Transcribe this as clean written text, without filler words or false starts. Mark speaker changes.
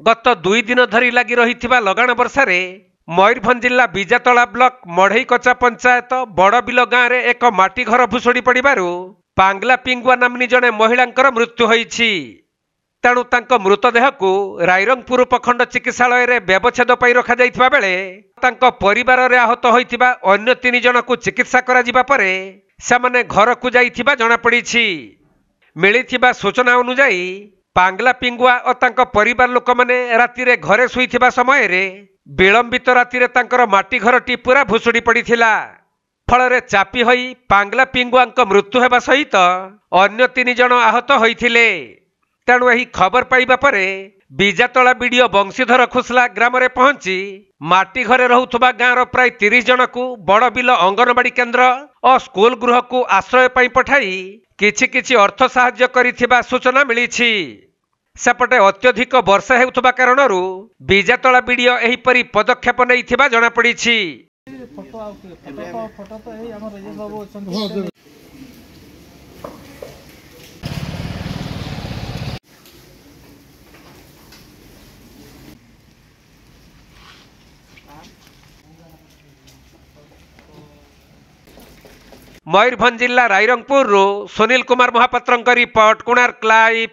Speaker 1: गत 2 दिन धरी लगी रही लगाण वर्षा मयूरभंज जिला बिजातला ब्लॉक मढ़ईकचा पंचायत बड़बिल गाँव में एक माटी घर भुशुड़ी पड़ू पांगला पिंगुआ नामनी जड़े महिला मृत्यु होईछि। तेणु तांको मृतदेह को रायरंगपुर प्रखंड चिकित्सालय रे व्यवच्छेद पाई रखा जाइथिबा बेले तांको परिवार रे आहत होइथिबा अन्य 3 जन को चिकित्सा करा जिबा परे सेमाने घर को जाइथिबा जणा पड़िछि। मिलिथिबा सूचना अनुसार पांगला पिंगुआ और तांको परिवार लोक माने राति रे घरे सुइथिबा समय रे विलंबित राति रे तांकर माटी घरटी पूरा भुशुड़ी पड़िथिला। फल रे चापी होई पांगला पिंगुआ मृत्यु हेबा सहित अन्य 3 जन आहत होइथिले। तेणु यही खबर पाइबा परे बिजातला बीडीओ बंशीधर खुसला ग्राम रे पहुंची माटी घरे रहुथबा गाँव प्राय 30 जन को बड़बिल अंगनवाड़ी केन्द्र और स्कूल गृह को आश्रय पाई पठाई किछि अर्थ साहाय्य करिथिबा सूचना मिलिछि। सेपटे अत्यधिक वर्षा हेउथबा कारणरू बिजातला बीडीओ एहिपरि पदक्षेप नैथिबा जणा पड़िछि। मयूरभंज जिला रायरंगपुर सुनील कुमार महापात्र रिपोर्ट कोणार्क लाइव।